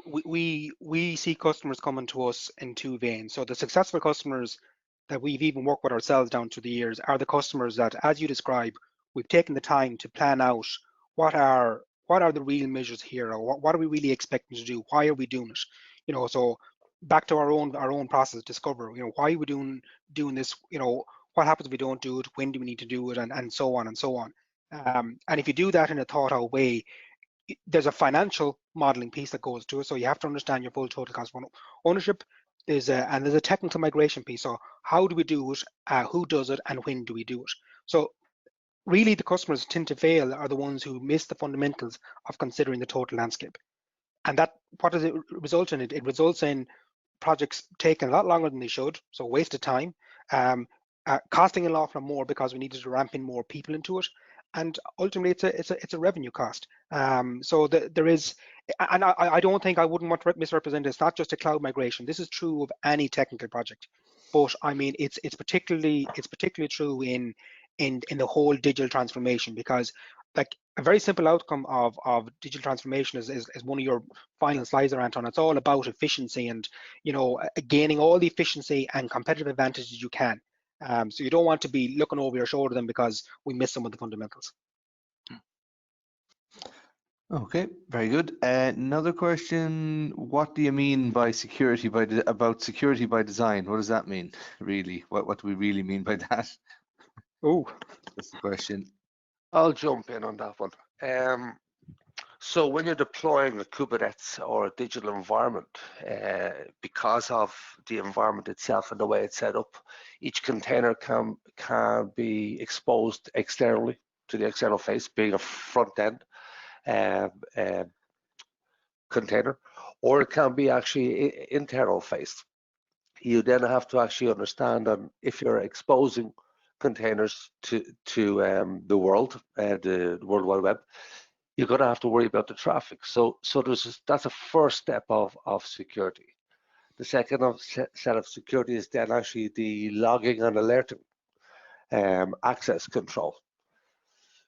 we see customers coming to us in two veins. So the successful customers that we've even worked with ourselves down through the years are the customers that, as you describe, we've taken the time to plan out what are the real measures here, or what are we really expecting to do? Why are we doing it? You know, so back to our own process, discover. You know, why are we doing this? You know, what happens if we don't do it? When do we need to do it? And so on and so on. And if you do that in a thought out way, there's a financial modeling piece that goes to it. So you have to understand your full total cost of ownership. There's a technical migration piece. So how do we do it? Who does it? And when do we do it? So really, the customers tend to fail are the ones who miss the fundamentals of considering the total landscape. And that, what does it result in? It results in projects taking a lot longer than they should. So wasted time, costing a lot more because we needed to ramp in more people into it. And ultimately, it's a revenue cost. So there is, and I don't think I wouldn't want to misrepresent it. It's not just a cloud migration. This is true of any technical project, but I mean it's particularly true in the whole digital transformation, because like a very simple outcome of digital transformation is one of your final slides there, Anton. It's all about efficiency and, you know, gaining all the efficiency and competitive advantages you can. So you don't want to be looking over your shoulder then because we miss some of the fundamentals. Okay, very good. Another question: what do you mean by security security by design? What does that mean, really? What do we really mean by that? Oh, that's the question. I'll jump in on that one. So when you're deploying a Kubernetes or a digital environment, because of the environment itself and the way it's set up, each container can be exposed externally to the external face, being a front-end container, or it can be actually internal faced. You then have to actually understand that if you're exposing containers to the world, the World Wide Web, you're going to have to worry about the traffic. So that's a first step of security. The second set of security is then actually the logging and alerting, access control.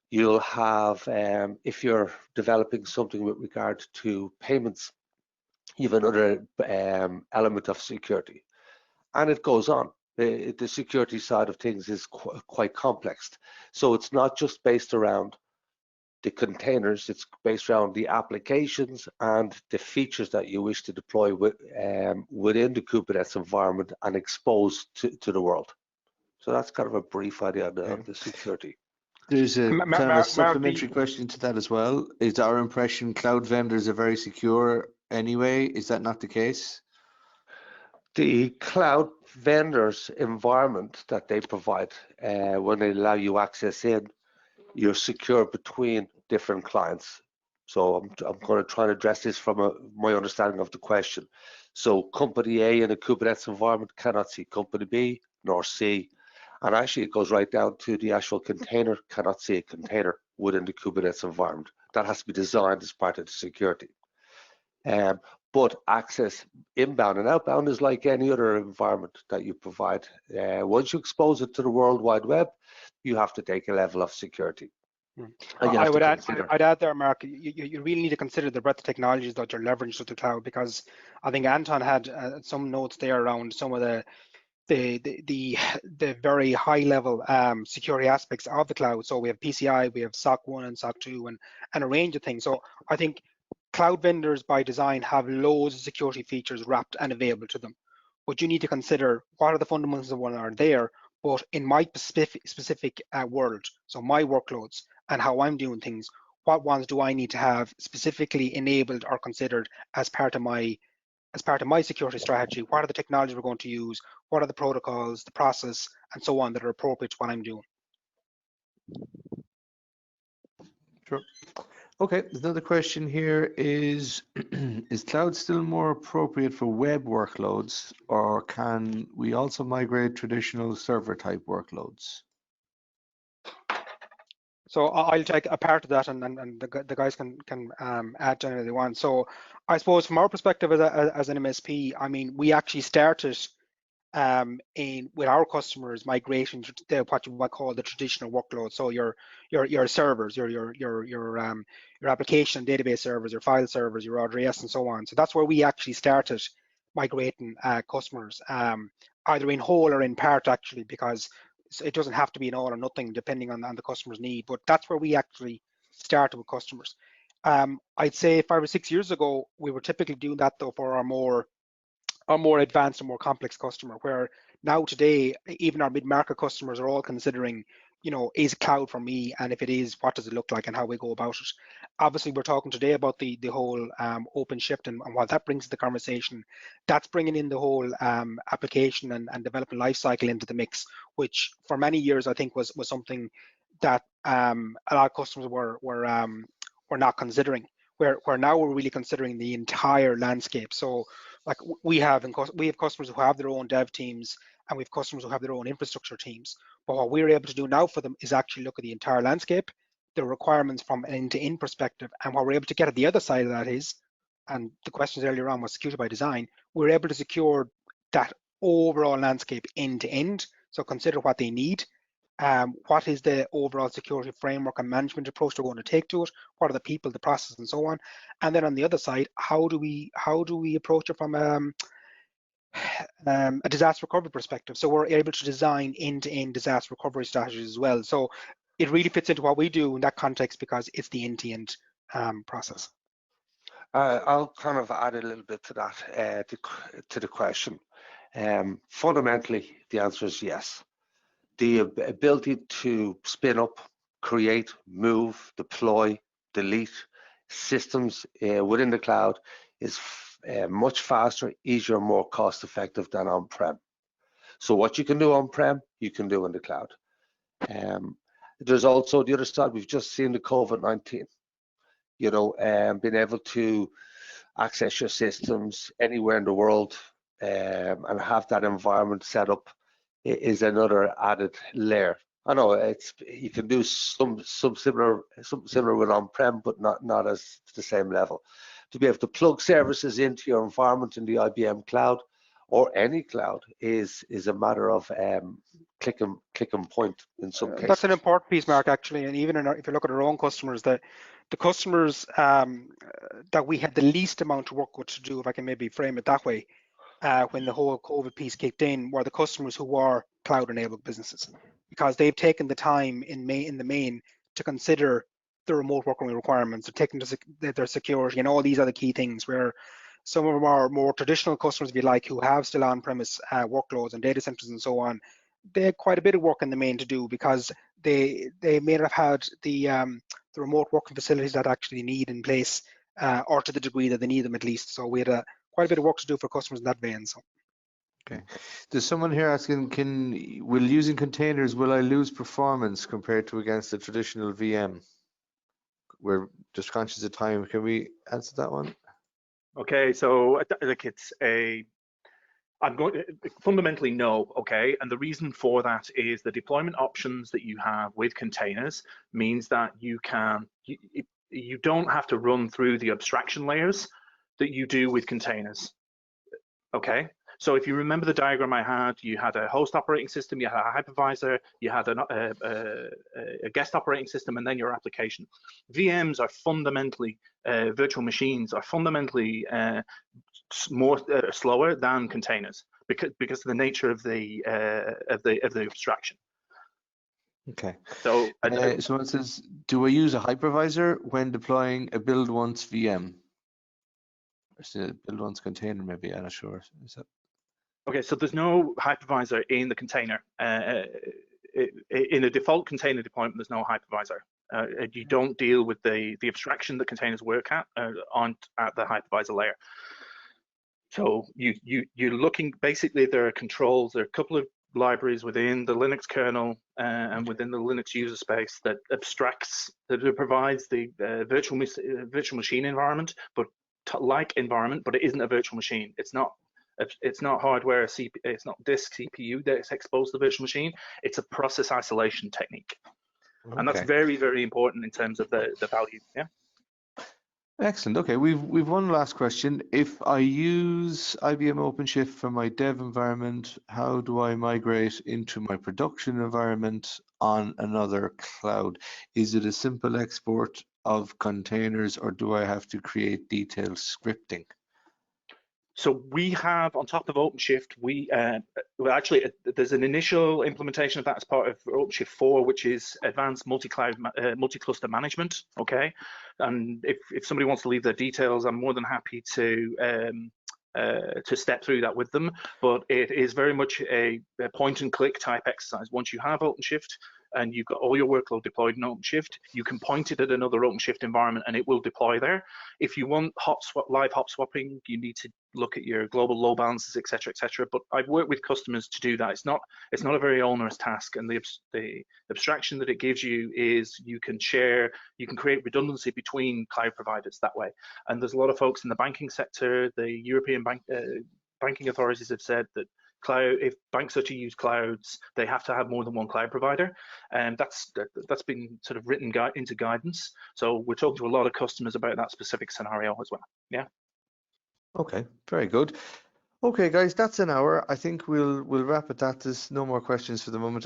You'll have, if you're developing something with regard to payments, you have another element of security. And it goes on. The security side of things is quite complex. So it's not just based around the containers, it's based around the applications and the features that you wish to deploy within the Kubernetes environment and expose to the world. So that's kind of a brief idea of the security. There's a kind of a supplementary question to that as well. Is our impression cloud vendors are very secure anyway? Is that not the case? The cloud vendors environment that they provide, when they allow you access in, you're secure between different clients. So I'm going to try and address this from my understanding of the question. So company A in a Kubernetes environment cannot see company B nor C, And actually, it goes right down to the actual container cannot see a container within the Kubernetes environment. That has to be designed as part of the security. But access inbound and outbound is like any other environment that you provide. Once you expose it to the World Wide Web, you have to take a level of security. I'd add there, Mark, you really need to consider the breadth of technologies that you're leveraging to the cloud, because I think Anton had some notes there around some of the very high level security aspects of the cloud. So we have PCI, we have SOC 1 and SOC 2 and a range of things. So I think cloud vendors by design have loads of security features wrapped and available to them. But you need to consider what are the fundamentals of what are there, but in my specific world, so my workloads and how I'm doing things, what ones do I need to have specifically enabled or considered as part of my security strategy? What are the technologies we're going to use? What are the protocols, the process, and so on that are appropriate to what I'm doing? Sure. Okay, there's another question here. Is cloud still more appropriate for web workloads, or can we also migrate traditional server type workloads? So I'll take a part of that, and the guys can add to anything they want. So I suppose from our perspective as an MSP, I mean, we actually started with our customers migration to what you might call the traditional workload. So your servers, your application database servers, your file servers, your RDS, and so on. So that's where we actually started migrating customers, either in whole or in part, actually, because it doesn't have to be an all or nothing depending on the customer's need. But that's where we actually started with customers. I'd say 5 or 6 years ago, we were typically doing that though for our more advanced and more complex customer, where now today, even our mid-market customers are all considering, is cloud for me? And if it is, what does it look like and how we go about it? Obviously, we're talking today about the whole OpenShift and what that brings to the conversation. That's bringing in the whole application and development lifecycle into the mix, which for many years, I think was something that a lot of customers were not considering, where now we're really considering the entire landscape. So like we have customers who have their own dev teams, and we have customers who have their own infrastructure teams. But what we're able to do now for them is actually look at the entire landscape, the requirements from an end-to-end perspective, and what we're able to get at the other side of that is, and the questions earlier on was security by design, we're able to secure that overall landscape end-to-end. So consider what they need. What is the overall security framework and management approach they're going to take to it? What are the people, the process, and so on? And then on the other side, how do we approach it from a disaster recovery perspective? So we're able to design end-to-end disaster recovery strategies as well. So it really fits into what we do in that context because it's the end-to-end process. I'll kind of add a little bit to that, to the question. Fundamentally, the answer is yes. The ability to spin up, create, move, deploy, delete systems within the cloud is much faster, easier, more cost effective than on-prem. So what you can do on-prem, you can do in the cloud. There's also the other side. We've just seen the COVID-19, being able to access your systems anywhere in the world and have that environment set up is another added layer. I know you can do some similar with on-prem, but not as to the same level. To be able to plug services into your environment in the IBM cloud or any cloud is a matter of click and point in some cases. That's an important piece, Mark, actually, and even if you look at our own customers, the customers that we had the least amount of work with to do, if I can maybe frame it that way, when the whole COVID piece kicked in, were the customers who were cloud-enabled businesses, because they've taken the time in the main to consider the remote working requirements, they're taking their security and all these other key things, where some of our more traditional customers, if you like, who have still on-premise workloads and data centers and so on, they had quite a bit of work in the main to do because they may not have had the remote working facilities that actually need in place, or to the degree that they need them at least. So we had quite a bit of work to do for customers in that vein. So. Okay. There's someone here asking, will using containers, will I lose performance compared to against a traditional VM? We're just conscious of time. Can we answer that one? Okay, so like it's I'm going to fundamentally no, okay? And the reason for that is the deployment options that you have with containers means that you don't have to run through the abstraction layers that you do with containers, okay? So if you remember the diagram I had, you had a host operating system, you had a hypervisor, you had a guest operating system, and then your application. VMs are fundamentally, virtual machines are fundamentally slower than containers because of the nature of the abstraction. Okay. So, so it says, do I use a hypervisor when deploying a build once VM? Or build once container, maybe. I'm not sure. Is that... Okay, so there's no hypervisor in the container. In a default container deployment, there's no hypervisor. You don't deal with the abstraction that containers work at aren't at the hypervisor layer. So you're looking, basically there are controls, there are a couple of libraries within the Linux kernel and within the Linux user space that provides the virtual machine environment, but like environment, but it isn't a virtual machine. It's not hardware, it's not disk CPU that's exposed to the virtual machine. It's a process isolation technique. Okay. And that's very, very important in terms of the value. Yeah. Excellent. Okay, we've one last question. If I use IBM OpenShift for my dev environment, how do I migrate into my production environment on another cloud? Is it a simple export of containers, or do I have to create detailed scripting? So we have, on top of OpenShift, there's an initial implementation of that as part of OpenShift 4, which is advanced multi-cloud, multi-cluster management, okay? And if somebody wants to leave their details, I'm more than happy to step through that with them, but it is very much a point and click type exercise. Once you have OpenShift, and you've got all your workload deployed in OpenShift, you can point it at another OpenShift environment and it will deploy there. If you want live hop swapping, you need to look at your global load balancers, et cetera, but I've worked with customers to do that. It's not a very onerous task, and the abstraction that it gives you is you can create redundancy between cloud providers that way. And there's a lot of folks in the banking sector, the European banking authorities have said that if banks are to use clouds, they have to have more than one cloud provider, and that's been sort of written into guidance. So we're talking to a lot of customers about that specific scenario as well. Yeah. Okay, very good. Okay, guys, that's an hour. I think we'll wrap at that. There's no more questions for the moment.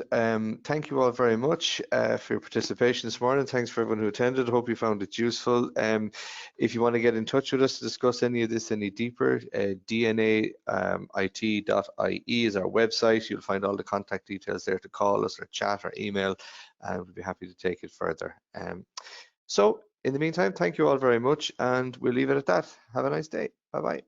Thank you all very much for your participation this morning. Thanks for everyone who attended. Hope you found it useful. If you want to get in touch with us to discuss any of this any deeper, dnait.ie is our website. You'll find all the contact details there to call us or chat or email, and we'll be happy to take it further. So in the meantime, thank you all very much, and we'll leave it at that. Have a nice day. Bye-bye.